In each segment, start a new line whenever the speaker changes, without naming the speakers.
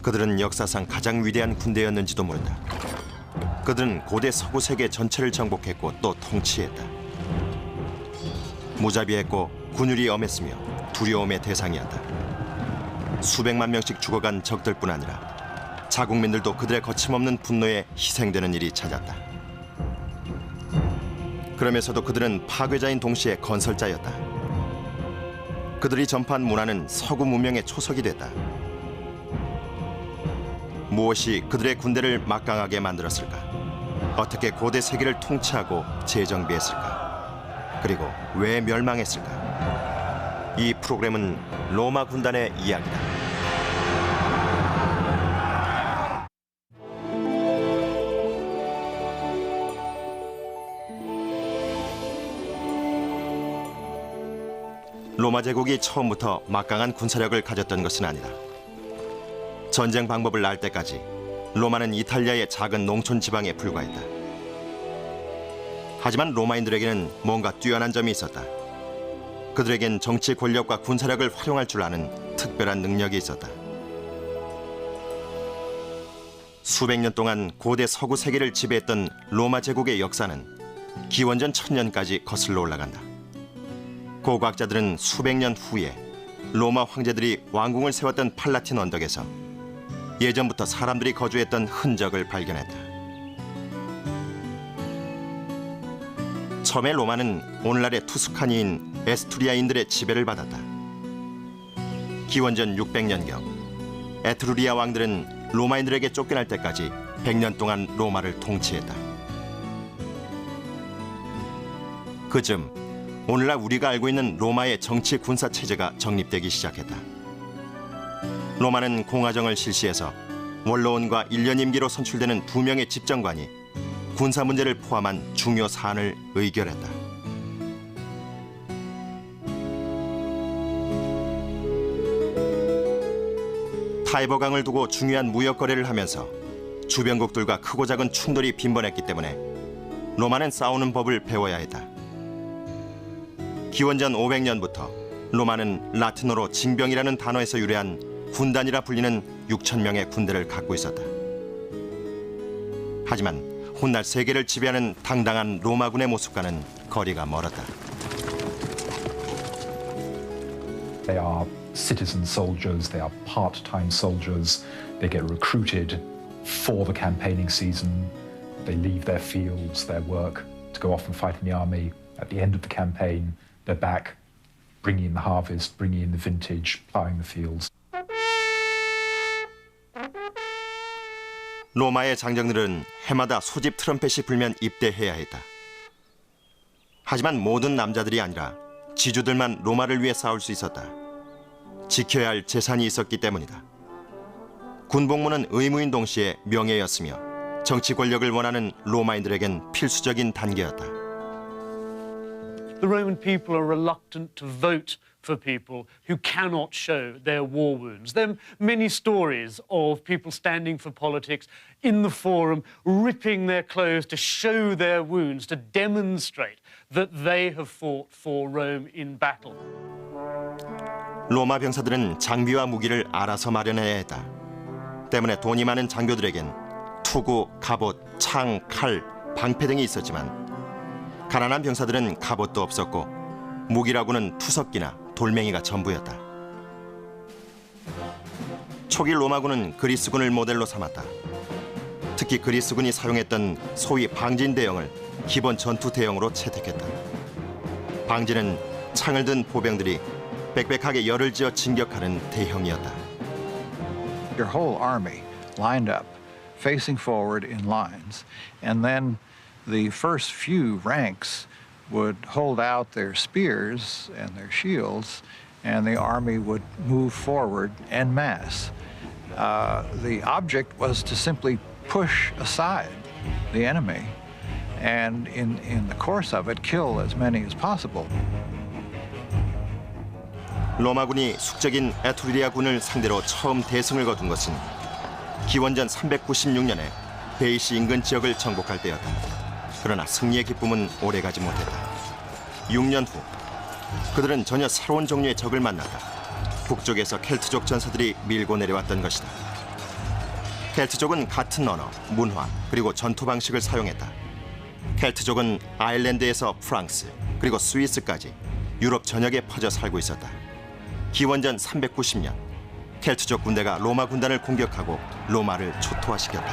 그들은 역사상 가장 위대한 군대였는지도 모른다. 그들은 고대 서구 세계 전체를 정복했고 또 통치했다. 무자비했고 군율이 엄했으며 두려움의 대상이었다. 수백만 명씩 죽어간 적들뿐 아니라 자국민들도 그들의 거침없는 분노에 희생되는 일이 잦았다. 그러면서도 그들은 파괴자인 동시에 건설자였다. 그들이 전파한 문화는 서구 문명의 초석이 됐다. 무엇이 그들의 군대를 막강하게 만들었을까? 어떻게 고대 세계를 통치하고 재정비했을까? 그리고 왜 멸망했을까? 이 프로그램은 로마 군단의 이야기다. 로마 제국이 처음부터 막강한 군사력을 가졌던 것은 아니다. 전쟁 방법을 알 때까지 로마는 이탈리아의 작은 농촌 지방에 불과했다. 하지만 로마인들에게는 뭔가 뛰어난 점이 있었다. 그들에겐 정치 권력과 군사력을 활용할 줄 아는 특별한 능력이 있었다. 수백 년 동안 고대 서구 세계를 지배했던 로마 제국의 역사는 기원전 1000년까지 거슬러 올라간다. 고고학자들은 수백 년 후에 로마 황제들이 왕궁을 세웠던 팔라틴 언덕에서 예전부터 사람들이 거주했던 흔적을 발견했다. 처음에 로마는 오늘날의 투스카니인 에스투리아인들의 지배를 받았다. 기원전 600년경 에트루리아 왕들은 로마인들에게 쫓겨날 때까지 100년 동안 로마를 통치했다. 그쯤 오늘날 우리가 알고 있는 로마의 정치 군사 체제가 정립되기 시작했다. 로마는 공화정을 실시해서 원로원과 1년 임기로 선출되는 2명의 집정관이 군사 문제를 포함한 중요 사안을 의결했다. 타이버강을 두고 중요한 무역 거래를 하면서 주변국들과 크고 작은 충돌이 빈번했기 때문에 로마는 싸우는 법을 배워야 했다. 기원전 500년부터 로마는 라틴어로 징병이라는 단어에서 유래한 군단이라 불리는 6,000명의 군대를 갖고 있었다. 하지만 훗날 세계를 지배하는 당당한 로마군의 모습과는 거리가 멀었다.
They are citizen soldiers, they are part-time soldiers, they get recruited for the campaigning season, they leave their fields, their work to go off and fight in the army. At the end of the campaign, they're back, bringing in the harvest, bringing in the vintage, plowing the fields.
로마의 장정들은 해마다 소집 트럼펫이 불면 입대해야 했다. 하지만 모든 남자들이 아니라 지주들만 로마를 위해 싸울 수 있었다. 지켜야 할 재산이 있었기 때문이다. 군복무는 의무인 동시에 명예였으며 정치 권력을 원하는 로마인들에겐 필수적인 단계였다.
The Roman people are reluctant to vote for people who cannot show their war wounds. There are many stories of people standing for politics in the forum, ripping their clothes to show their wounds, to demonstrate that they have fought for Rome in battle.
로마 병사들은 장비와 무기를 알아서 마련해야 했다. 때문에 돈이 많은 장교들에겐 투구, 갑옷, 창, 칼, 방패 등이 있었지만 가난한 병사들은 갑옷도 없었고 무기라고는 투석기나 돌멩이가 전부였다. 초기 로마군은 그리스군을 모델로 삼았다. 특히 그리스군이 사용했던 소위 방진 대형을 기본 전투 대형으로 채택했다. 방진은 창을 든 보병들이 빽빽하게 열을 지어 진격하는 대형이었다.
Your whole army lined up, facing forward in lines, and then the first few ranks would hold out their spears and their shields, and the army would move forward en masse. The object was to simply push aside the enemy, and in the course of it, kill as many as possible.
로마군이 숙적인 에투리아 군을 상대로 처음 대승을 거둔 것은 기원전 396년에 베이시 인근 지역을 정복할 때였다. 그러나 승리의 기쁨은 오래가지 못했다. 6년 후 그들은 전혀 새로운 종류의 적을 만났다. 북쪽에서 켈트족 전사들이 밀고 내려왔던 것이다. 켈트족은 같은 언어, 문화, 그리고 전투 방식을 사용했다. 켈트족은 아일랜드에서 프랑스, 그리고 스위스까지 유럽 전역에 퍼져 살고 있었다. 기원전 390년, 켈트족 군대가 로마 군단을 공격하고 로마를 초토화시켰다.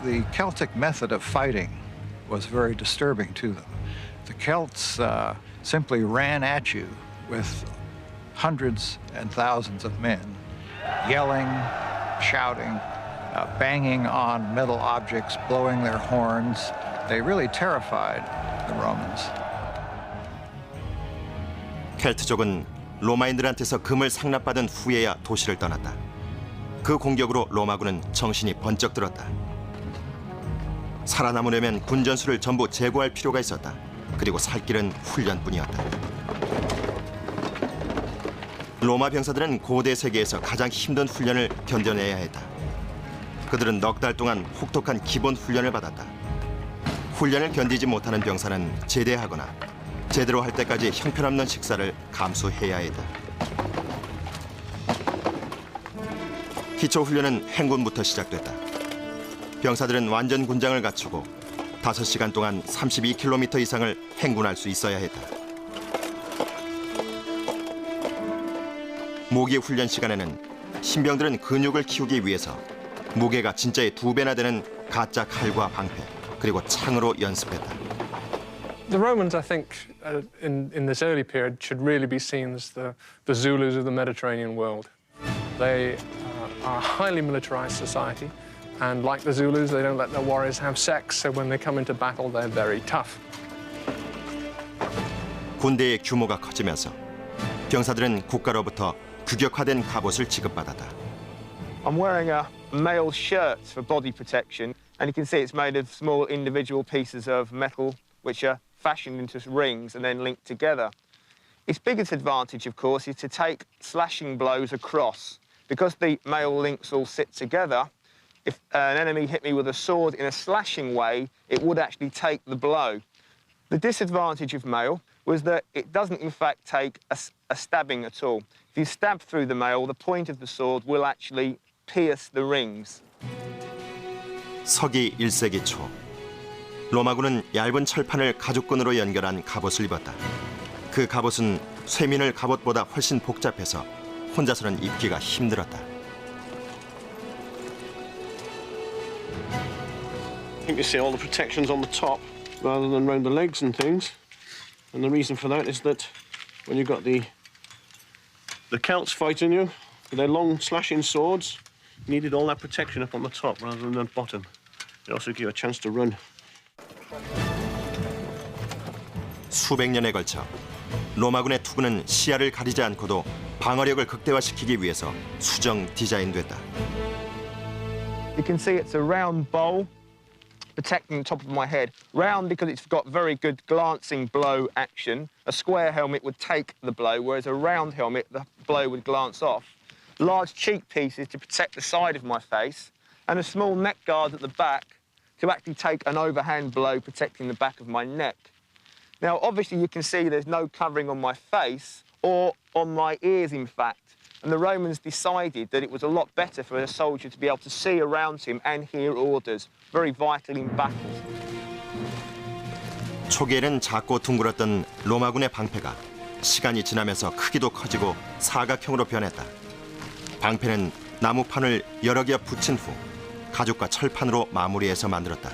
The Celtic method of fighting was very disturbing to them. The Celts simply ran at you with hundreds and thousands of men, yelling, shouting, banging on metal objects, blowing their horns. They really terrified the Romans.
켈트족은 로마인들한테서 금을 상납받은 후에야 도시를 떠났다. 그 공격으로 로마군은 정신이 번쩍 들었다. 살아남으려면 군 전술을 전부 제거할 필요가 있었다. 그리고 살 길은 훈련뿐이었다. 로마 병사들은 고대 세계에서 가장 힘든 훈련을 견뎌내야 했다. 그들은 넉 달 동안 혹독한 기본 훈련을 받았다. 훈련을 견디지 못하는 병사는 제대하거나 제대로 할 때까지 형편없는 식사를 감수해야 했다. 기초 훈련은 행군부터 시작됐다. 병사들은 완전 군장을 갖추고 5시간 동안 32km 이상을 행군할 수 있어야 했다. 모기 훈련 시간에는 신병들은 근육을 키우기 위해서 무게가 진짜의 2배나 되는 가짜 칼과 방패 그리고 창으로 연습했다.
The Romans, I think, in this early period, should really be seen as the Zulus of the Mediterranean world. They are a highly militarized society, and like the Zulus, they don't let their warriors have sex, so when they come into battle, they're very tough.
군대의 규모가 커지면서 병사들은 국가로부터 규격화된 갑옷을 지급받았다.
I'm wearing a male shirt for body protection, and you can see it's made of small individual pieces of metal which are fashioned into rings and then linked together. Its biggest advantage, of course, is to take slashing blows across. Because the male links all sit together, if an enemy hit me with a sword in a slashing way, it would actually take the blow. The disadvantage of mail was that it doesn't, in fact, take a stabbing at all. If you stab through the mail, the point of the sword will actually pierce the rings.
서기 1세기 초, 로마군은 얇은 철판을 가죽끈으로 연결한 갑옷을 입었다. 그 갑옷은 쇠민을 갑옷보다 훨씬 복잡해서 혼자서는 입기가 힘들었다.
I think you see all the protections on the top rather than around the legs and things. And the reason for that is that when you've got the Celts fighting you with their long slashing swords, you needed all that protection up on the top rather than the bottom. It also gives you a chance to run.
수백 년에 걸쳐 로마군의 투구는 시야를 가리지 않고도 방어력을 극대화시키기 위해서 수정 디자인됐다.
You can see it's a round bowl protecting the top of my head. Round because it's got very good glancing blow action. A square helmet would take the blow, whereas a round helmet, the blow would glance off. Large cheek pieces to protect the side of my face, and a small neck guard at the back to actually take an overhand blow protecting the back of my neck. Now, obviously, you can see there's no covering on my face or on my ears, in fact. And the Romans decided that it was a lot better for a soldier to be able to see around him and hear orders, very vital in battle.
초기에는 작고 둥글었던 로마군의 방패가 시간이 지나면서 크기도 커지고 사각형으로 변했다. 방패는 나무판을 여러 개 붙인 후 가죽과 철판으로 마무리해서 만들었다.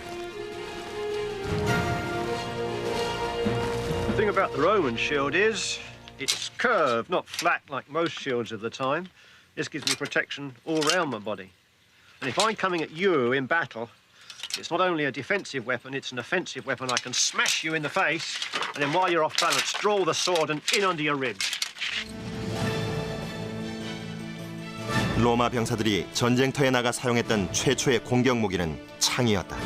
The thing about the Roman shield is it's curved, not flat like most shields of the time. This gives me protection all around my body. And if I'm coming at you in battle, it's not only a defensive weapon, it's an offensive weapon. I can smash you in the face, and then while you're off balance, draw the sword and in under your ribs.
로마 병사들이 전쟁터에 나가 사용했던 최초의 공격 무기는 창이었다.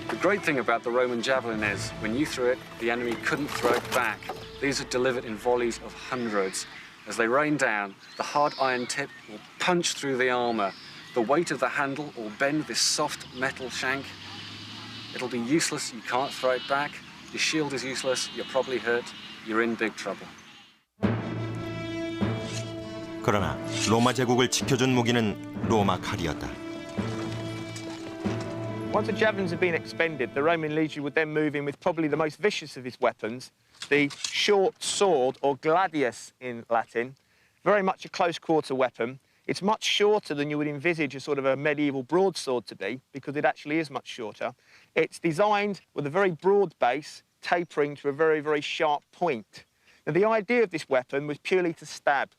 The great thing about the Roman javelin is, when you threw it, the enemy couldn't throw it back. These are delivered in volleys of hundreds. As they rain down, the hard iron tip will punch through the armor. The weight of the handle will bend this soft metal shank. It'll be useless, you can't throw it back. Your shield is useless, you're probably hurt, you're in big trouble.
그러나 로마 제국을 지켜준 무기는 로마 칼이었다.
Once the javelins had been expended, the Roman legion would then move in with probably the most vicious of his weapons, the short sword, or gladius in Latin, very much a close-quarter weapon. It's much shorter than you would envisage a sort of a medieval broadsword to be, because it actually is much shorter. It's designed with a very broad base, tapering to a very, very sharp point. Now, the idea of this weapon was purely to stab.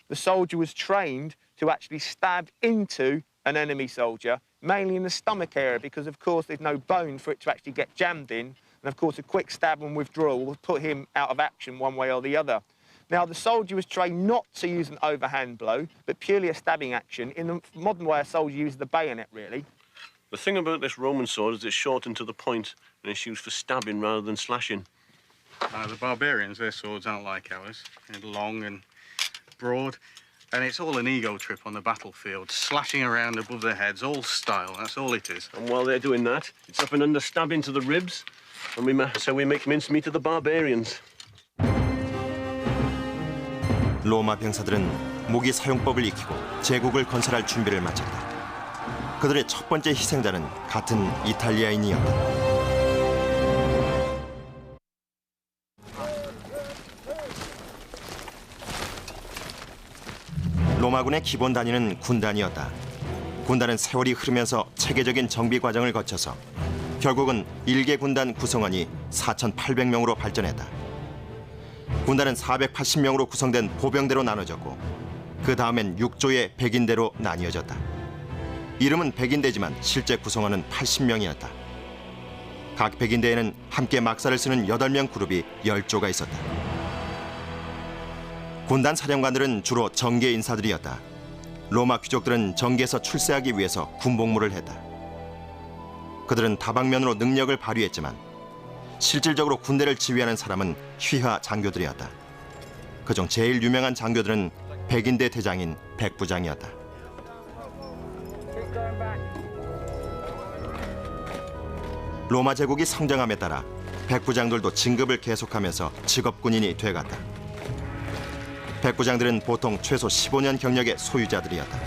The soldier was trained to actually stab into an enemy soldier, mainly in the stomach area, because, of course, there's no bone for it to actually get jammed in. And, of course, a quick stab and withdrawal will put him out of action one way or the other. Now, the soldier was trained not to use an overhand blow, but purely a stabbing action. In the modern way, a soldier uses the bayonet, really.
The thing about this Roman sword is it's shortened to the point, and it's used for stabbing rather than slashing.
The barbarians, their swords aren't like ours. They're long and broad, and it's all an ego trip on the battlefield, slashing around above their heads, all style, that's all it is.
And while they're doing that, it's up and under stabbing to the ribs, and so we make mincemeat of the barbarians.
로마 병사들은 무기 사용법을 익히고 제국을 건설할 준비를 마쳤다. 그들의 첫 번째 희생자는 같은 이탈리아인이었다. 로마군의 기본 단위는 군단이었다. 군단은 세월이 흐르면서 체계적인 정비 과정을 거쳐서 결국은 1개 군단 구성원이 4,800명으로 발전했다. 군단은 480명으로 구성된 보병대로 나눠졌고 그 다음엔 6조의 백인대로 나뉘어졌다. 이름은 백인대지만 실제 구성원은 80명이었다. 각 백인대에는 함께 막사를 쓰는 8명 그룹이 10조가 있었다. 군단 사령관들은 주로 정계 인사들이었다. 로마 귀족들은 정계에서 출세하기 위해서 군복무를 했다. 그들은 다방면으로 능력을 발휘했지만 실질적으로 군대를 지휘하는 사람은 휘하 장교들이었다. 그중 제일 유명한 장교들은 백인대 대장인 백부장이었다. 로마 제국이 성장함에 따라 백부장들도 진급을 계속하면서 직업군인이 돼갔다. 백부장들은 보통 최소 15년 경력의 소유자들이었다.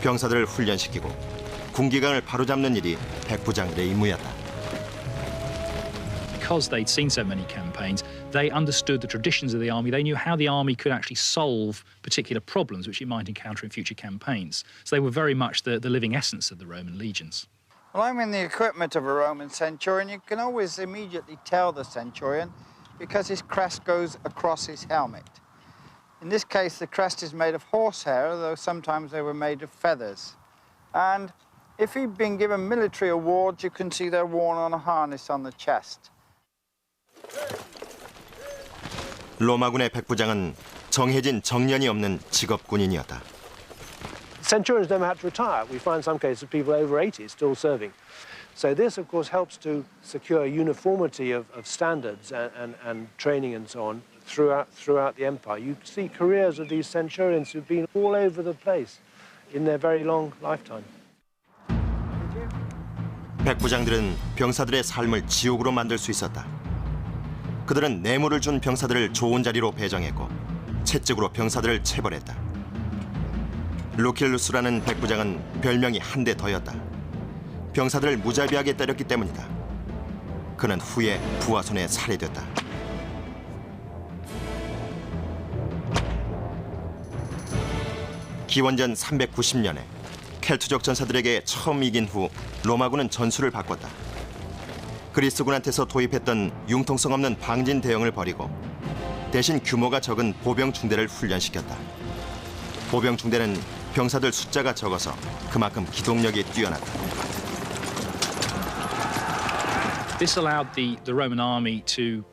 병사들을 훈련시키고 군기강을 바로잡는 일이 백부장들의 임무였다.
Because they'd seen so many campaigns, they understood the traditions of the army. They knew how the army could actually solve particular problems which it might encounter in future campaigns. So they were very much the living essence of the Roman legions.
Well, I'm in the equipment of a Roman centurion. You can always immediately tell the centurion because his crest goes across his helmet. In this case, the crest is made of horsehair, though sometimes they were made of feathers. And if he'd been given military awards, you can see they're worn on a harness on the chest.
로마군의 백부장은 정해진 정년이 없는 직업군인이었다.
Centurions never had to retire. We find some cases of people over 80 still serving. So this, of course, helps to secure uniformity of standards and training and so on throughout the empire. You see careers of these centurions who've been all over the place in their very long lifetime.
백부장들은 병사들의 삶을 지옥으로 만들 수 있었다. 그들은 뇌물을 준 병사들을 좋은 자리로 배정했고 채찍으로 병사들을 체벌했다. 루킬루스라는 백부장은 별명이 한 대 더였다. 병사들을 무자비하게 때렸기 때문이다. 그는 후에 부하 손에 살해됐다. 기원전 390년에 켈트족 전사들에게 처음 이긴 후 로마군은 전술을 바꿨다. 그리스군한테서 도입했던 융통성 없는 방진 대응을 벌이고 대신 규모가 적은 보병 중대를 훈련시켰다. 보병 중대는 병사들 숫자가 적어서 그만큼 기동력이 뛰어났다.
This allowed the Roman army to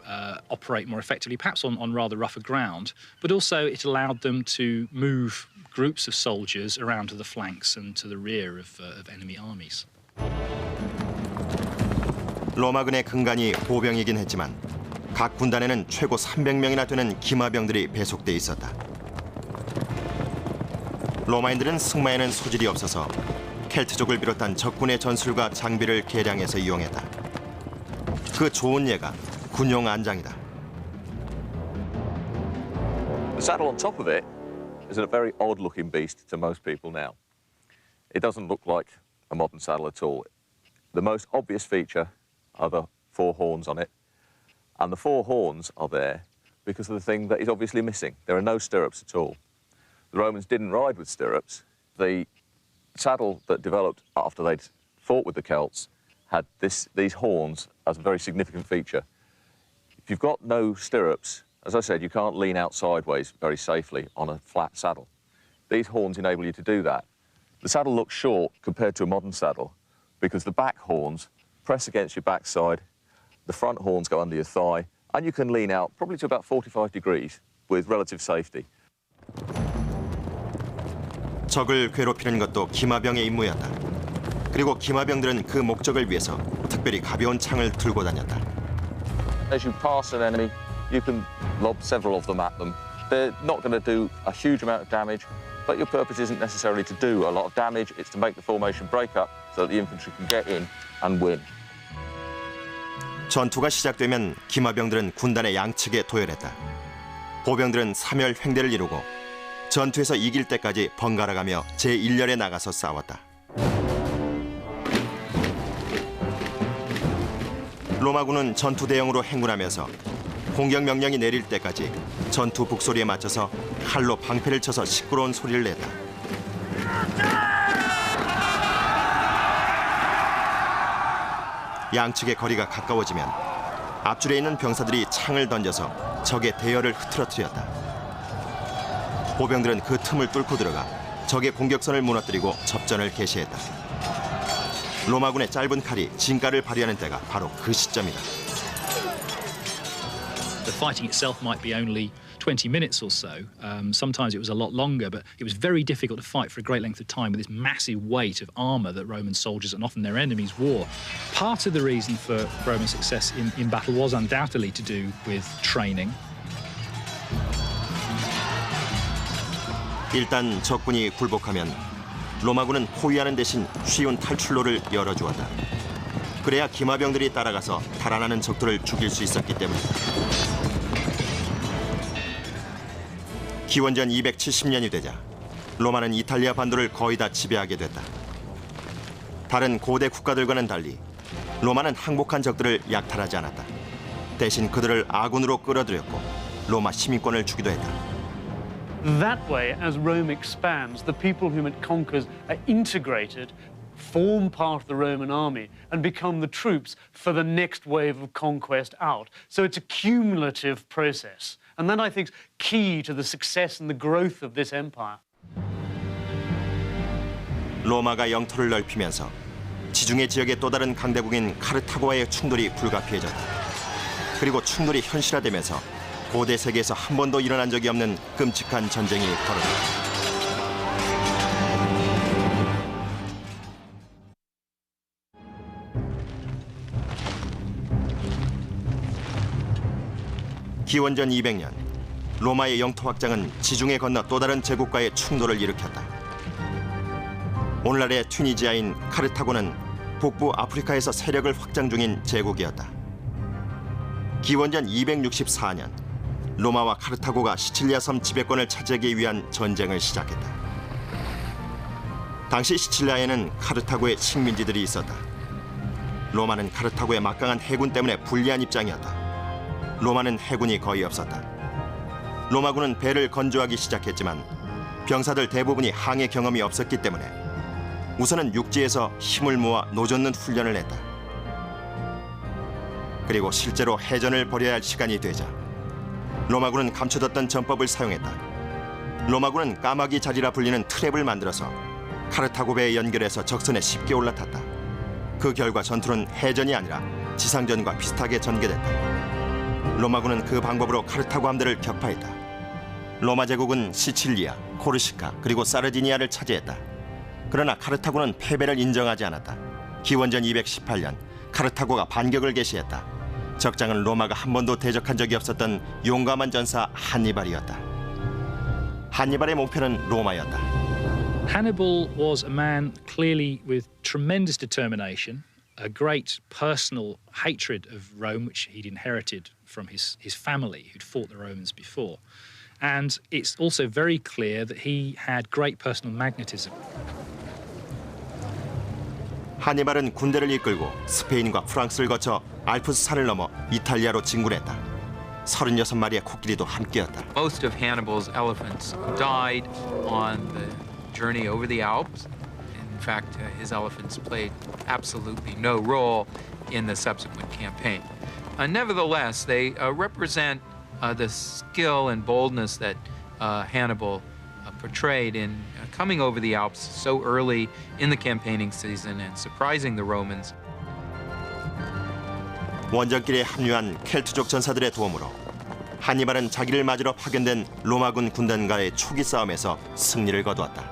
operate more effectively, perhaps on rather rougher ground, but also it allowed them to move groups of soldiers around to the flanks and to the rear of enemy armies.
로마군의 근간이 보병이긴 했지만 각 군단에는 최고 300명이나 되는 기마병들이 배속돼 있었다. 로마인들은 승마에는 소질이 없어서 켈트족을 비롯한 적군의 전술과 장비를 개량해서 이용했다. 그 좋은 예가 군용 안장이다.
The saddle on top of it is a very odd-looking beast to most people now. It doesn't look like a modern saddle at all. The most obvious feature are the 4 horns on it, and the 4 horns are there because of the thing that is obviously missing. There are no stirrups at all. The Romans didn't ride with stirrups. The saddle that developed after they'd fought with the Celts had these horns as a very significant feature. If you've got no stirrups, as I said, you can't lean out sideways very safely on a flat saddle. These horns enable you to do that. The saddle looks short compared to a modern saddle because the back horns press against your backside, the front horns go under your thigh, and you can lean out probably to about 45 degrees with relative safety.
적을 괴롭히는 것도 기마병의 임무였다. 그리고 기마병들은 그 목적을 위해서 특별히 가벼운 창을 들고 다녔다.
As you pass an enemy, you can lob several of them at them. They're not going to do a huge amount of damage, but your purpose isn't necessarily to do a lot of damage. It's to make the formation break up so that the infantry can get in and win.
전투가 시작되면 기마병들은 군단의 양측에 도열했다. 보병들은 사멸 횡대를 이루고 전투에서 이길 때까지 번갈아가며 제1열에 나가서 싸웠다. 로마군은 전투 대형으로 행군하면서 공격 명령이 내릴 때까지 전투 북소리에 맞춰서 칼로 방패를 쳐서 시끄러운 소리를 냈다. 양측의 거리가 가까워지면 앞줄에 있는 병사들이 창을 던져서 적의 대열을 흐트러뜨렸다. 보병들은 그 틈을 뚫고 들어가 적의 공격선을 무너뜨리고 접전을 개시했다. 로마군의 짧은 칼이 진가를 발휘하는 때가 바로 그 시점이다.
The fighting itself might be only 20 minutes or so. Sometimes it was a lot longer, but it was very difficult to fight for a great length of time with this massive weight of armour that Roman soldiers and often their enemies wore. Part of the reason for Roman success in battle was undoubtedly to do with training.
일단 적군이 굴복하면 로마군은 포위하는 대신 쉬운 탈출로를 열어주었다. 그래야 기마병들이 따라가서 달아나는 적들을 죽일 수 있었기 때문이다. 기원전 270년이 되자 로마는 이탈리아 반도를 거의 다 지배하게 됐다. 다른 고대 국가들과는 달리 로마는 항복한 적들을 약탈하지 않았다. 대신 그들을 아군으로 끌어들였고 로마 시민권을 주기도 했다.
That way, as Rome expands, the people whom it conquers are integrated, form part of the Roman army, and become the troops for the next wave of conquest out. So it's a cumulative process. And that, I think, is key to the success and the growth of this empire.
로마가 영토를 넓히면서 지중해 지역의 또 다른 강대국인 카르타고와의 충돌이 불가피해졌다. 그리고 충돌이 현실화되면서 고대 세계에서 한 번도 일어난 적이 없는 끔찍한 전쟁이 벌어졌다. 기원전 200년, 로마의 영토 확장은 지중해 건너 또 다른 제국과의 충돌을 일으켰다. 오늘날의 튀니지아인 카르타고는 북부 아프리카에서 세력을 확장 중인 제국이었다. 기원전 264년, 로마와 카르타고가 시칠리아 섬 지배권을 차지하기 위한 전쟁을 시작했다. 당시 시칠리아에는 카르타고의 식민지들이 있었다. 로마는 카르타고의 막강한 해군 때문에 불리한 입장이었다. 로마는 해군이 거의 없었다. 로마군은 배를 건조하기 시작했지만 병사들 대부분이 항해 경험이 없었기 때문에 우선은 육지에서 힘을 모아 노젓는 훈련을 했다. 그리고 실제로 해전을 벌여야 할 시간이 되자 로마군은 감춰뒀던 전법을 사용했다. 로마군은 까마귀 자리라 불리는 트랩을 만들어서 카르타고 배에 연결해서 적선에 쉽게 올라탔다. 그 결과 전투는 해전이 아니라 지상전과 비슷하게 전개됐다. 로마군은 그 방법으로 카르타고 함대를 격파했다. 로마 제국은 시칠리아, 코르시카 그리고 사르디니아를 차지했다. 그러나 카르타고는 패배를 인정하지 않았다. 기원전 218년 카르타고가 반격을 개시했다. 적장은 로마가 한 번도 대적한 적이 없었던 용감한 전사 한니발이었다. 한니발의 목표는 로마였다.
Hannibal was a man clearly with tremendous determination, a great personal hatred of Rome, which he'd inherited from his family, who'd fought the Romans before. And it's also very clear that he had great personal magnetism.
하니발은 군대를 이끌고 스페인과 프랑스를 거쳐 알프스 산을 넘어 이탈리아로 진군했다. 36마리의 코끼리도 함께였다.
Most of Hannibal's elephants died on the journey over the Alps. In fact, his elephants played absolutely no role in the subsequent campaign. Nevertheless, they represent the skill and boldness that Hannibal portrayed in coming over the Alps so early in the campaigning season and surprising the Romans.
원정길에 합류한 켈트족 전사들의 도움으로 하니발은 자기를 맞으러 파견된 로마군 군단과의 초기 싸움에서 승리를 거두었다.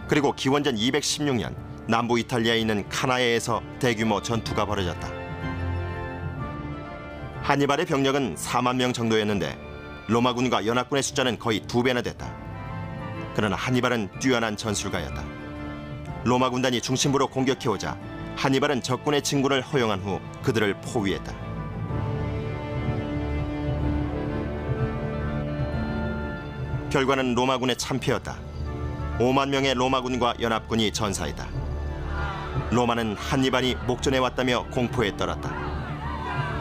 그리고 기원전 216년 남부 이탈리아에 있는 카나에에서 대규모 전투가 벌어졌다. 하니발의 병력은 4만 명 정도였는데 로마군과 연합군의 숫자는 거의 2배나 됐다. 그러나 하니발은 뛰어난 전술가였다. 로마 군단이 중심부로 공격해오자 하니발은 적군의 진군을 허용한 후 그들을 포위했다. 결과는 로마군의 참패였다. 5만 명의 로마군과 연합군이 전사했다. 로마는 하니발이 목전에 왔다며 공포에 떨었다.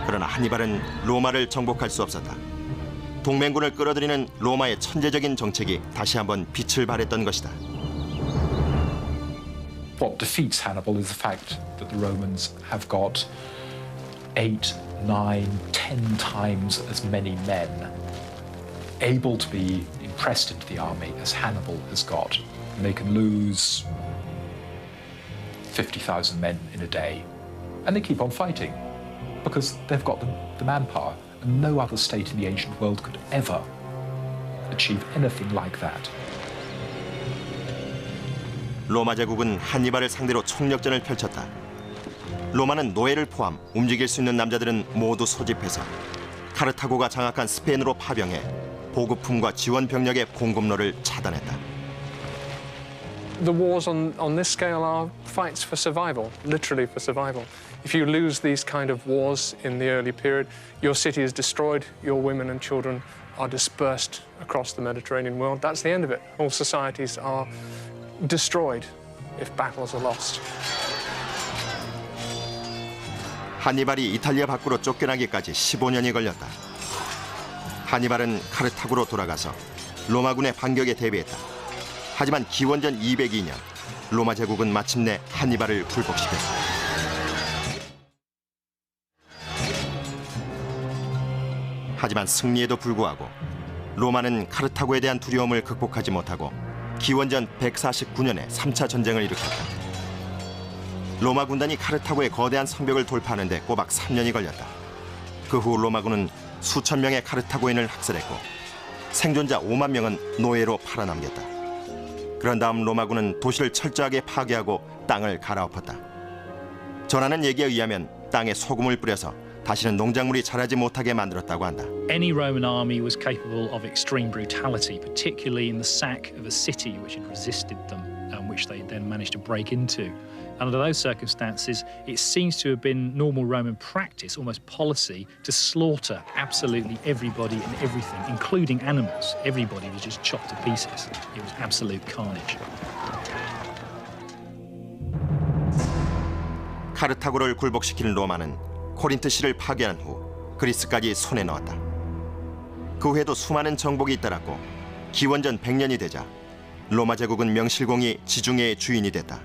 그러나 하니발은 로마를 정복할 수 없었다. 동맹군을 끌어들이는 로마의 천재적인 정책이 다시 한번 빛을 발했던 것이다.
What defeats Hannibal is the fact that the Romans have got 8, 9, 10 times as many men able to be impressed into the army as Hannibal has got. And they can lose 50,000 men in a day. And they keep on fighting because they've got the manpower. And no other state in the ancient world could ever achieve anything like that.
로마 제국은 하니발을 상대로 총력전을 펼쳤다. 로마는 노예를 포함 움직일 수 있는 남자들은 모두 소집해서 카르타고가 장악한 스페인으로 파병해 보급품과 지원 병력의 공급로를 차단했다.
The wars on this scale are fights for survival, literally for survival. If you lose these kind of wars in the early period, your city is destroyed, your women and children are dispersed across the Mediterranean world. That's the end of it. All societies are destroyed if battles are lost.
하니발이 이탈리아 밖으로 쫓겨나기까지 15년이 걸렸다. 하니발은 카르타고로 돌아가서 로마군의 반격에 대비했다. 하지만 기원전 202년 로마 제국은 마침내 하니발을 굴복시켰다. 하지만 승리에도 불구하고 로마는 카르타고에 대한 두려움을 극복하지 못하고 기원전 149년에 3차 전쟁을 일으켰다. 로마 군단이 카르타고의 거대한 성벽을 돌파하는 데 꼬박 3년이 걸렸다. 그 후 로마군은 수천 명의 카르타고인을 학살했고 생존자 5만 명은 노예로 팔아넘겼다. 그런 다음 로마군은 도시를 철저하게 파괴하고 땅을 갈아엎었다. 전하는 얘기에 의하면 땅에 소금을 뿌려서 다시는 농작물이 자라지 못하게 만들었다고 한다.
Any Roman army was capable of extreme brutality, particularly in the sack of a city which had resisted them and which they then managed to break into. Under those circumstances, it seems to have been normal Roman practice, almost policy, to slaughter absolutely everybody and everything, including animals. Everybody was just chopped to pieces. It was absolute carnage.
카르타고를 굴복시킨 로마는 코린트시를 파괴한 후 그리스까지 손에 넣었다. 그 후에도 수많은 정복이 잇따랐고 기원전 100년이 되자 로마 제국은 명실공히 지중해의 주인이 됐다.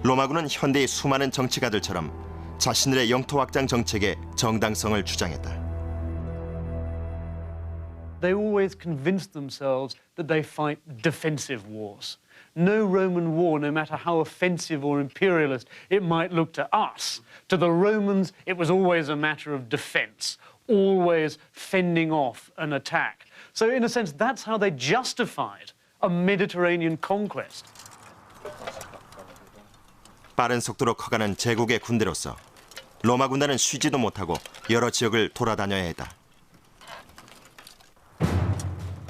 로마군은 현대의 수많은 정치가들처럼 자신들의 영토 확장 정책의 정당성을 주장했다.
They always convinced themselves that they fight defensive wars. No Roman war, no matter how offensive or imperialist it might look to us, to the Romans it was always a matter of defense, always fending off an attack. So in a sense, that's how they justified a Mediterranean conquest.
빠른 속도로 커가는 제국의 군대로서 로마 군단은 쉬지도 못하고 여러 지역을 돌아다녀야 했다.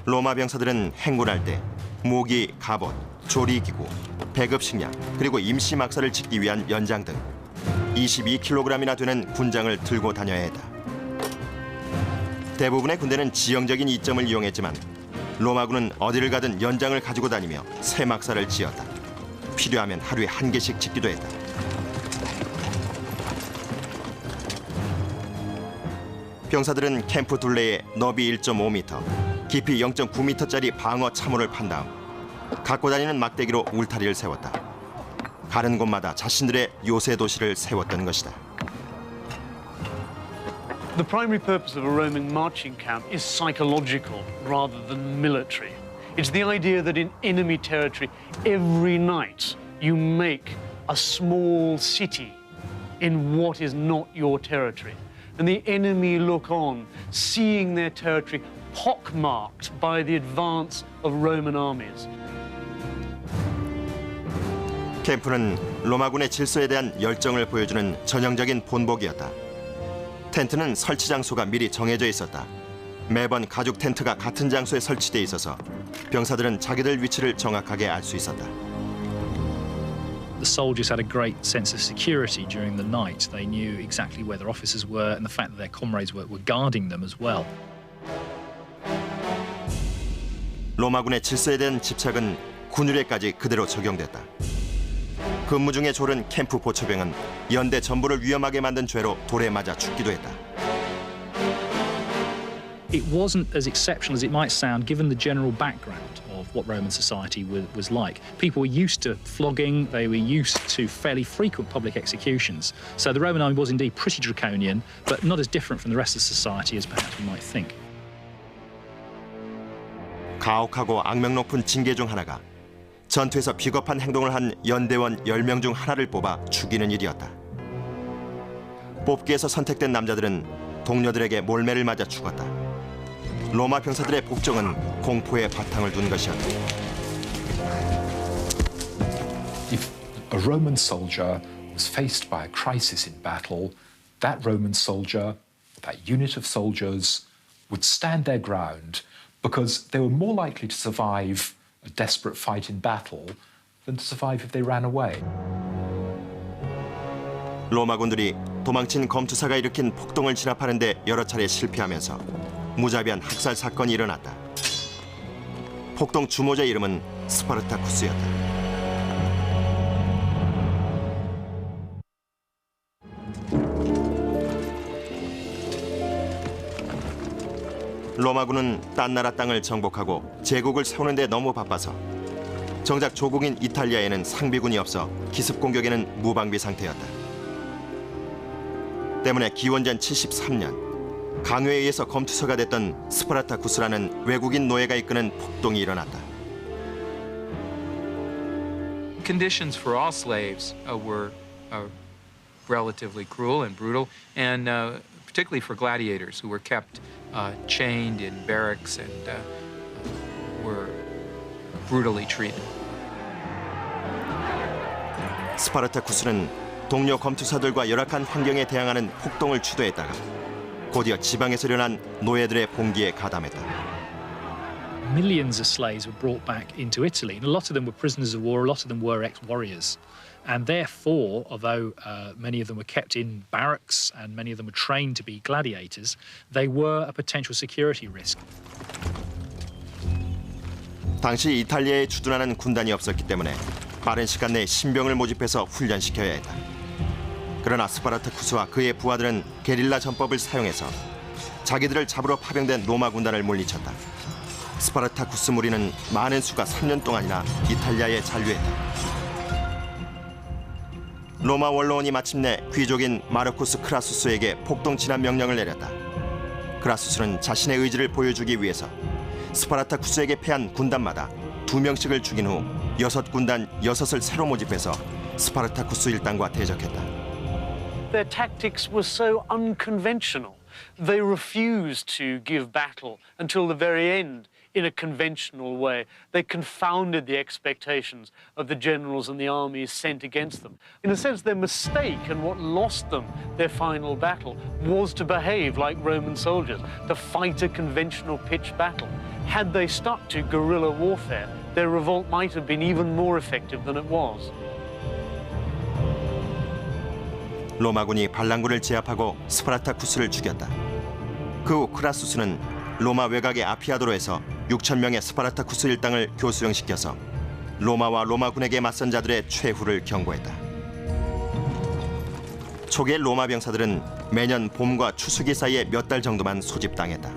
로마 병사들은 행군할 때 무기, 갑옷, 조리기구, 배급 식량, 그리고 임시 막사를 짓기 위한 연장 등 22kg이나 되는 군장을 들고 다녀야 했다. 대부분의 군대는 지형적인 이점을 이용했지만 로마군은 어디를 가든 연장을 가지고 다니며 새막사를 지었다. 필요하면 하루에 한 개씩 짓기도 했다. 병사들은 캠프 둘레에 너비 1.5m, 깊이 0.9m짜리 방어 참호를 판 다음 갖고 다니는 막대기로 울타리를 세웠다. 가는 곳마다 자신들의 요새 도시를 세웠던 것이다.
The primary purpose of a Roman marching camp is psychological rather than military. It's the idea that in enemy territory, every night you make a small city in what is not your territory. And the enemy look on, seeing their territory pockmarked by the advance of Roman armies.
캠프는 로마군의 질서에 대한 열정을 보여주는 전형적인 본복이었다. 텐트는 설치 장소가 미리 정해져 있었다. 매번 가죽 텐트가 같은 장소에 설치돼 있어서 병사들은 자기들 위치를 정확하게 알 수 있었다.
The soldiers had a great sense of security during the night. They knew exactly where their officers were and the fact that their comrades were guarding them as well.
로마군의 질서에 대한 집착은 군율에까지 그대로 적용됐다. 근무 중에 졸은 캠프 보초병은 연대 전부를 위험하게 만든 죄로 돌에 맞아 죽기도 했다.
It wasn't as exceptional as it might sound given the general background of what Roman society was like. People were used to flogging, they were used to fairly frequent public executions. So the Roman army was indeed pretty draconian, but not as different from the rest of society as perhaps we might think.
가혹하고 악명 높은 징계 중 하나가 전투에서 비겁한 행동을 한 연대원 10명 중 하나를 뽑아 죽이는 일이었다. 뽑기에서 선택된 남자들은 동료들에게 몰매를 맞아 죽었다. 로마 병사들의 복종은 공포에 바탕을 둔 것이었다.
If a Roman soldier was faced by a crisis in battle, that Roman soldier, that unit of soldiers, would stand their ground because they were more likely to survive a desperate fight in battle than to survive if they ran away.
로마군들이 도망친 검투사가 일으킨 폭동을 진압하는 데 여러 차례 실패하면서 무자비한 학살 사건이 일어났다. 폭동 주모자의 이름은 스파르타쿠스였다. 로마군은 딴 나라 땅을 정복하고 제국을 세우는 데 너무 바빠서 정작 조국인 이탈리아에는 상비군이 없어 기습 공격에는 무방비 상태였다. 때문에 기원전 73년 강요에 의해서 검투사가 됐던 스파르타쿠스라는 외국인 노예가 이끄는 폭동이 일어났다.
Conditions for all slaves were relatively cruel and brutal, and particularly for gladiators who were kept chained in barracks and were brutally treated.
스파르타쿠스는 동료 검투사들과 열악한 환경에 대항하는 폭동을 주도했다가 곧이어 지방에서 일어난 노예들의 봉기에 가담했다.
Millions of slaves were brought back into Italy, and a lot of them were prisoners of war, a lot of them were ex-warriors. And therefore, although many of them were kept in barracks and many of them were trained to be gladiators, they were a potential security risk.
당시 이탈리아에 주둔하는 군단이 없었기 때문에 빠른 시간 내에 신병을 모집해서 훈련시켜야 했다. 그러나 스파르타쿠스와 그의 부하들은 게릴라 전법을 사용해서 자기들을 잡으러 파병된 로마 군단을 물리쳤다. 스파르타쿠스 무리는 많은 수가 3년 동안이나 이탈리아에 잔류했다. 로마 원로원이 마침내 귀족인 마르쿠스 크라수스에게 폭동 진압 명령을 내렸다. 크라수스는 자신의 의지를 보여주기 위해서 스파르타쿠스에게 패한 군단마다 2명씩을 죽인 후 6군단 6을 새로 모집해서 스파르타쿠스 일당과 대적했다.
Their tactics were so unconventional. They refused to give battle until the very end in a conventional way. They confounded the expectations of the generals and the armies sent against them. In a sense, their mistake and what lost them their final battle was to behave like Roman soldiers, to fight a conventional pitched battle. Had they stuck to guerrilla warfare, their revolt might have been even more effective than it was.
로마군이 반란군을 제압하고 스파르타쿠스를 죽였다. 그 후 크라수스는 로마 외곽의 아피아도로에서 6,000명의 스파르타쿠스 일당을 교수형시켜서 로마와 로마군에게 맞선 자들의 최후를 경고했다. 초기의 로마 병사들은 매년 봄과 추수기 사이에 몇 달 정도만 소집당했다.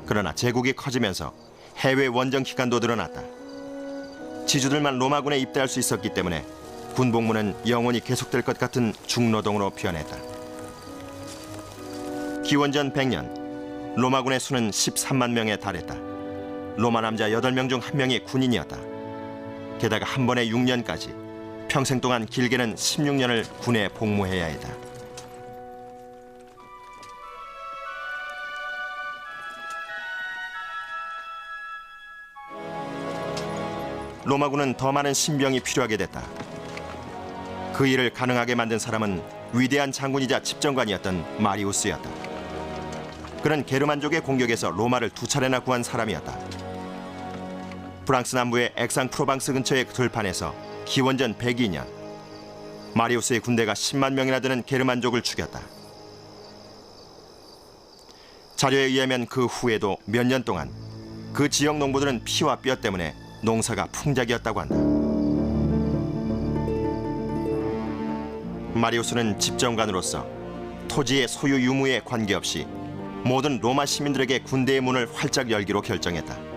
그러나 제국이 커지면서 해외 원정 기간도 늘어났다. 지주들만 로마군에 입대할 수 있었기 때문에 군복무는 영원히 계속될 것 같은 중노동으로 변했다. 기원전 100년 로마군의 수는 13만 명에 달했다. 로마 남자 8명 중 1명이 군인이었다. 게다가 한 번에 6년까지, 평생 동안 길게는 16년을 군에 복무해야 했다. 로마군은 더 많은 신병이 필요하게 됐다. 그 일을 가능하게 만든 사람은 위대한 장군이자 집정관이었던 마리우스였다. 그는 게르만족의 공격에서 로마를 2차례나 구한 사람이었다. 프랑스 남부의 액상-프로방스 근처의 들판에서 기원전 102년 마리우스의 군대가 10만 명이나 되는 게르만족을 죽였다. 자료에 의하면 그 후에도 몇 년 동안 그 지역 농부들은 피와 뼈 때문에 농사가 풍작이었다고 한다. 마리우스는 집정관으로서 토지의 소유 유무에 관계없이 모든 로마 시민들에게 군대의 문을 활짝 열기로 결정했다.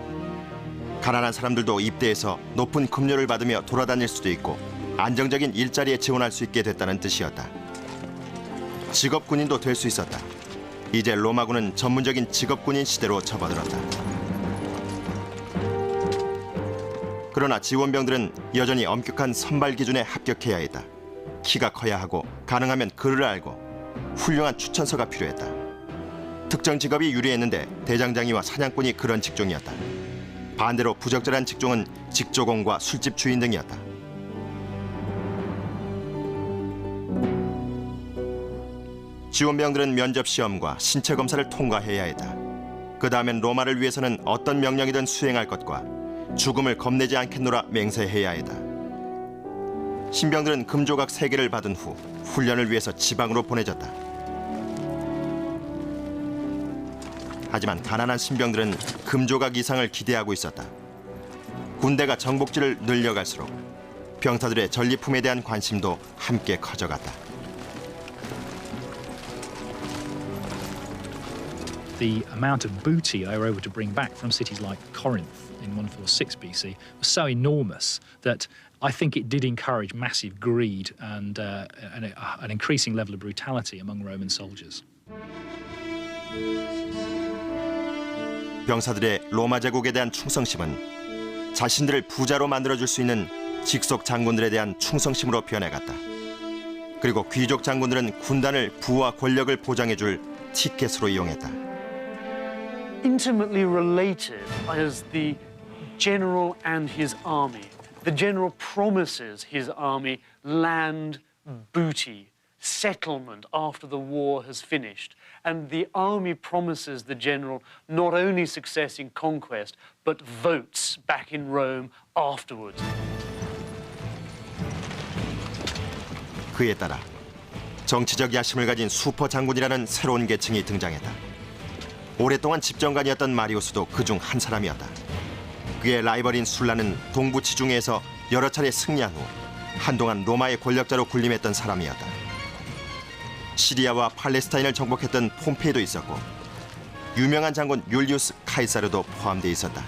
가난한 사람들도 입대해서 높은 급료를 받으며 돌아다닐 수도 있고 안정적인 일자리에 지원할 수 있게 됐다는 뜻이었다. 직업 군인도 될 수 있었다. 이제 로마군은 전문적인 직업 군인 시대로 접어들었다. 그러나 지원병들은 여전히 엄격한 선발 기준에 합격해야 했다. 키가 커야 하고 가능하면 글을 알고 훌륭한 추천서가 필요했다. 특정 직업이 유리했는데 대장장이와 사냥꾼이 그런 직종이었다. 반대로 부적절한 직종은 직조공과 술집 주인 등이었다. 지원병들은 면접 시험과 신체 검사를 통과해야 했다. 그 다음엔 로마를 위해서는 어떤 명령이든 수행할 것과 죽음을 겁내지 않겠노라 맹세해야 했다. 신병들은 금조각 3개를 받은 후 훈련을 위해서 지방으로 보내졌다. 하지만 가난한 신병들은 금조각 이상을 기대하고 있었다. 군대가 정복지를 늘려갈수록 병사들의 전리품에 대한 관심도 함께 커져갔다.
The amount of booty they were able to bring back from cities like Corinth in 146 BC was so enormous that I think it did encourage massive greed and an increasing level of brutality among Roman soldiers.
병사들의 로마 제국에 대한 충성심은 자신들을 부자로 만들어줄 수 있는 직속 장군들에 대한 충성심으로 변해갔다. 그리고 귀족 장군들은 군단을 부와 권력을 보장해줄 티켓으로 이용했다.
Intimately related as the general and his army. The general promises his army land, booty, settlement after the war has finished. And the army promises the general not only success in conquest, but votes back in Rome afterwards.
그에 따라 정치적 야심을 가진 슈퍼 장군이라는 새로운 계층이 등장했다. 오랫동안 집정관이었던 마리우스도 그중 한 사람이었다. 그의 라이벌인 술라는 동부 지중해에서 여러 차례 승리한 후 한동안 로마의 권력자로 군림했던 사람이었다. 시리아와 팔레스타인을 정복했던 폼페이도 있었고 유명한 장군 율리우스 카이사르도 포함되어 있었다.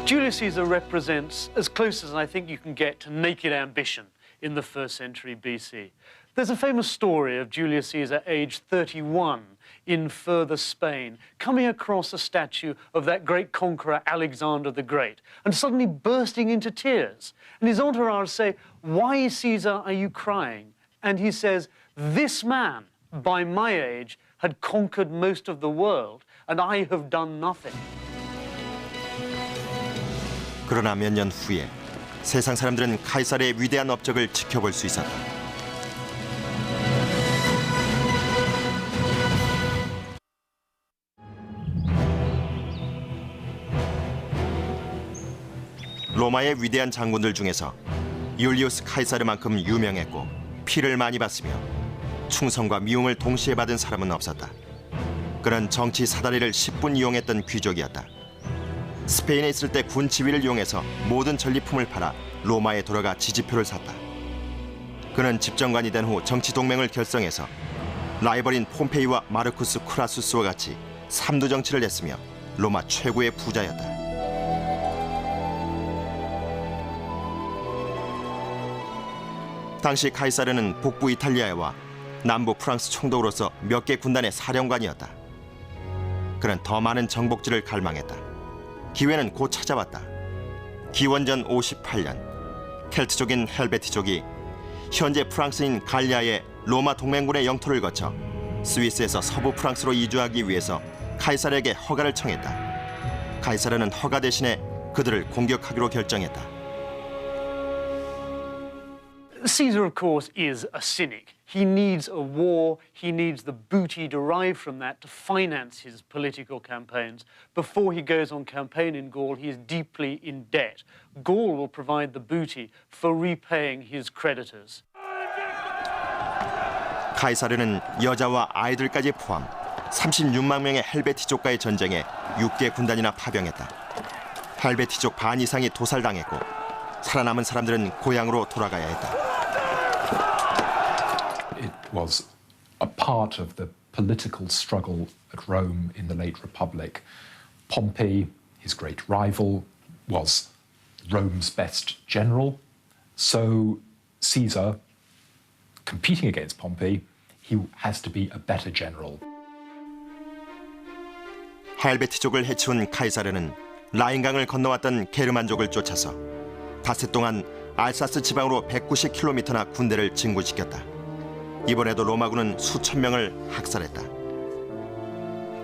Julius Caesar represents as close as I think you can get to naked ambition in the 1st century BC. There's a famous story of Julius Caesar, aged 31, in further Spain, coming across a statue of that great conqueror Alexander the Great, and suddenly bursting into tears. And his entourage say, "Why, Caesar, are you crying?" And he says, "This man, by my age, had conquered most of the world, and I have done nothing."
그러나 몇 년 후에 세상 사람들은 카이사르의 위대한 업적을 지켜볼 수 있었다. 로마의 위대한 장군들 중에서 율리우스 카이사르만큼 유명했고 피를 많이 봤으며 충성과 미움을 동시에 받은 사람은 없었다. 그는 정치 사다리를 10분 이용했던 귀족이었다. 스페인에 있을 때 군 지위를 이용해서 모든 전리품을 팔아 로마에 돌아가 지지표를 샀다. 그는 집정관이 된 후 정치 동맹을 결성해서 라이벌인 폼페이와 마르쿠스 쿠라수스와 같이 삼두 정치를 했으며 로마 최고의 부자였다. 당시 카이사르는 북부 이탈리아와 남부 프랑스 총독으로서 몇 개 군단의 사령관이었다. 그는 더 많은 정복지를 갈망했다. 기회는 곧 찾아왔다. 기원전 58년 켈트족인 헬베티족이 현재 프랑스인 갈리아의 로마 동맹군의 영토를 거쳐 스위스에서 서부 프랑스로 이주하기 위해서 카이사르에게 허가를 청했다. 카이사르는 허가 대신에 그들을 공격하기로 결정했다.
Caesar, of course, is a cynic. He needs a war. He needs the booty derived from that to finance his political campaigns. Before he goes on campaign in Gaul, he is deeply in debt. Gaul will provide the booty for repaying his creditors.
카이사르는 여자와 아이들까지 포함 36만 명의 헬베티족과의 전쟁에 6개 군단이나 파병했다. 헬베티족 반 이상이 도살당했고 살아남은 사람들은 고향으로 돌아가야 했다.
It was a part of the political struggle at Rome in the late Republic. Pompey, his great rival, was Rome's best general. So Caesar, competing against Pompey, he has to be a better general.
헬베티족을 해치운 카이사르는 라인강을 건너왔던 게르만족을 쫓아서 닷새 동안 알사스 지방으로 190km나 군대를 진군시켰다. 이번에도 로마군은 수천 명을 학살했다.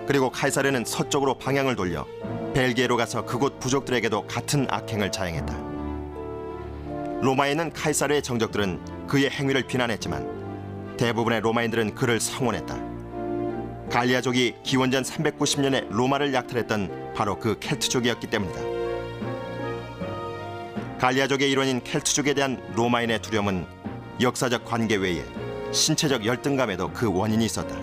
그리고 카이사르는 서쪽으로 방향을 돌려 벨기에로 가서 그곳 부족들에게도 같은 악행을 자행했다. 로마에 있는 카이사르의 정적들은 그의 행위를 비난했지만 대부분의 로마인들은 그를 성원했다. 갈리아족이 기원전 390년에 로마를 약탈했던 바로 그 켈트족이었기 때문이다. 갈리아족의 일원인 켈트족에 대한 로마인의 두려움은 역사적 관계 외에 신체적 열등감에도 그 원인이 있었다.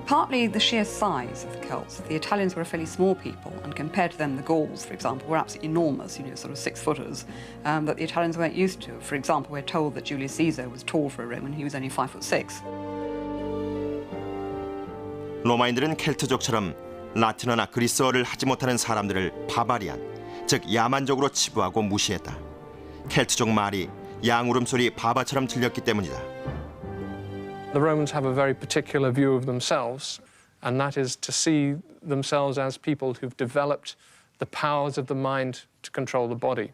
Partly the sheer size of the Celts. The Italians were a fairly small people, and compared to them, the Gauls, for example, were absolutely enormous, sort of 6-footers, that the Italians weren't used to. For example, we're told that Julius Caesar was tall for a Roman. He was only 5'6".
로마인들은 켈트족처럼 라틴어나 그리스어를 하지 못하는 사람들을 바바리안, 즉 야만족으로 치부하고 무시했다. 켈트족 말이 양 울음소리 바바처럼 들렸기 때문이다.
The Romans have a very particular view of themselves, and that is to see themselves as people who've developed the powers of the mind to control the body.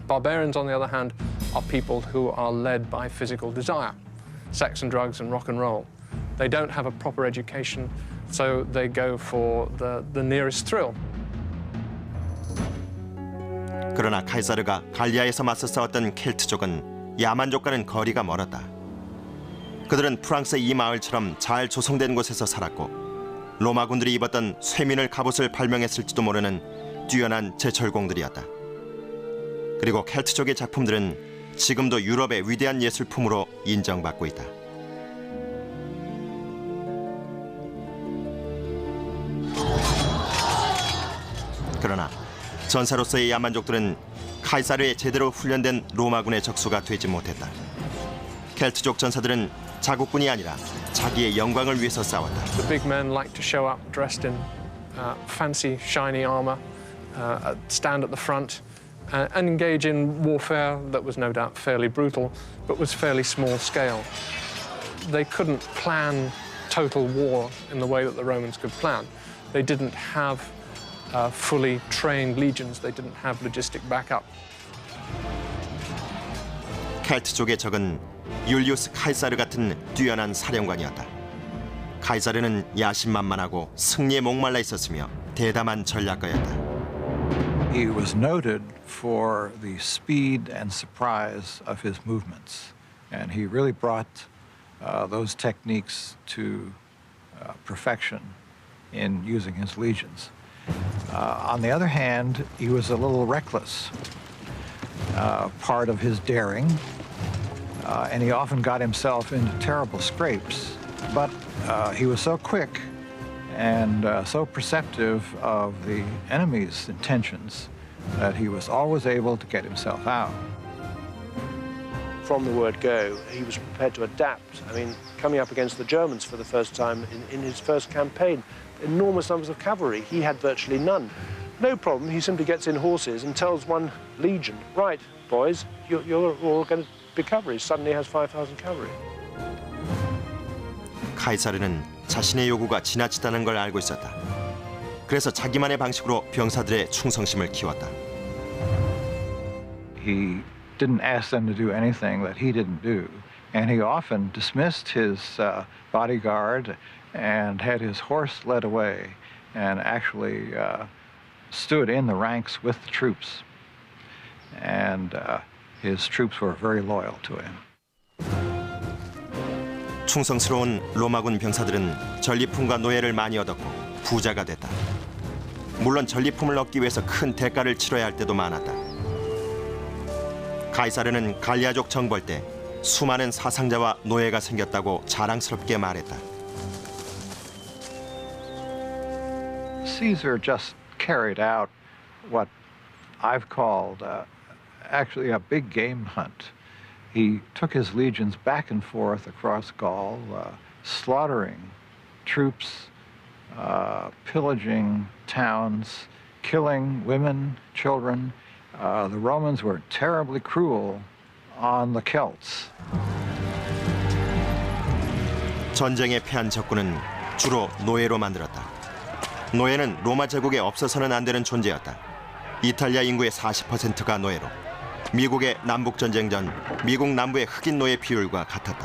Barbarians, on the other hand, are people who are led by physical desire, sex and drugs and rock and roll. They don't have a proper education, so they go for the nearest thrill.
그러나 카이사르가 갈리아에서 맞서 싸웠던 켈트족은 야만족과는 거리가 멀었다. 그들은 프랑스의 이 마을처럼 잘 조성된 곳에서 살았고 로마군들이 입었던 쇠민을 갑옷을 발명했을지도 모르는 뛰어난 제철공들이었다. 그리고 켈트족의 작품들은 지금도 유럽의 위대한 예술품으로 인정받고 있다. 그러나 전사로서의 야만족들은 카이사르에 제대로 훈련된 로마군의 적수가 되지 못했다. 켈트족 전사들은 자국군이 아니라 자기의 영광을 위해서 싸웠다.
The big men like to show up dressed in fancy, shiny armor, stand at the front, and engage in warfare that was no doubt fairly brutal, but was fairly small scale. They couldn't plan total war in the way that the Romans could plan. They didn't have fully trained legions. They didn't have logistic backup.
켈트족의 적은 율리우스 카이사르 같은 뛰어난 사령관이었다. 카이사르는 야심만만하고 승리에 목말라 있었으며 대담한 전략가였다.
He was noted for the speed and surprise of his movements, and he really brought those techniques to perfection in using his legions. On the other hand, he was a little reckless. Part of his daring and he often got himself into terrible scrapes. But he was so quick and so perceptive of the enemy's intentions that he was always able to get himself out.
From the word go, he was prepared to adapt. I mean, coming up against the Germans for the first time in his first campaign, enormous numbers of cavalry. He had virtually none. No problem, he simply gets in horses and tells one legion, right, boys, you're all going to be cavalry. Suddenly has 5,000 cavalry.
카이사르는 자신의 요구가 지나치다는 걸 알고 있었다. 그래서 자기만의 방식으로 병사들의 충성심을 키웠다.
He didn't ask them to do anything that he didn't do, and he often dismissed his bodyguard and had his horse led away and actually stood in the ranks with the troops. And his troops were very loyal to him.
충성스러운 로마군 병사들은 전리품과 노예를 많이 얻었고 부자가 됐다. 물론 전리품을 얻기 위해서 큰 대가를 치러야 할 때도 많았다. 카이사르는 갈리아족 정벌 때 수많은 사상자와 노예가 생겼다고 자랑스럽게 말했다.
Caesar just carried out what I've called actually a big game hunt. He took his legions back and forth across Gaul, slaughtering troops, pillaging towns, killing women, children. The Romans were terribly cruel on the Celts.
전쟁에 패한 적군은 주로 노예로 만들었다. 노예는 로마 제국에 없어서는 안 되는 존재였다. 이탈리아 인구의 40%가 노예로 미국의 남북전쟁 전 미국 남부의 흑인 노예 비율과 같았다.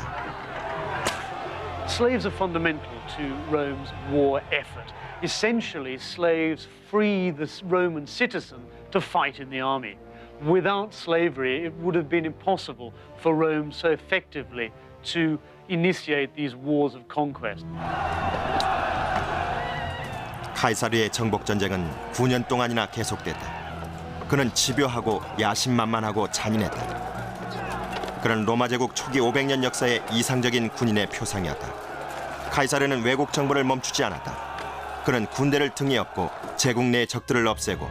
Slaves are fundamental to Rome's war effort. Essentially, slaves free the Roman citizen to fight in the army. Without slavery, it would have been impossible for Rome so effectively to initiate these wars of conquest.
카이사르의 정복 전쟁은 9년 동안이나 계속됐다. 그는 집요하고 야심만만하고 잔인했다. 그는 로마 제국 초기 500년 역사의 이상적인 군인의 표상이었다. 카이사르는 외국 정보를 멈추지 않았다. 그는 군대를 등에 업고 제국 내 적들을 없애고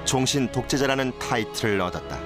종신 독재자라는 타이틀을 얻었다.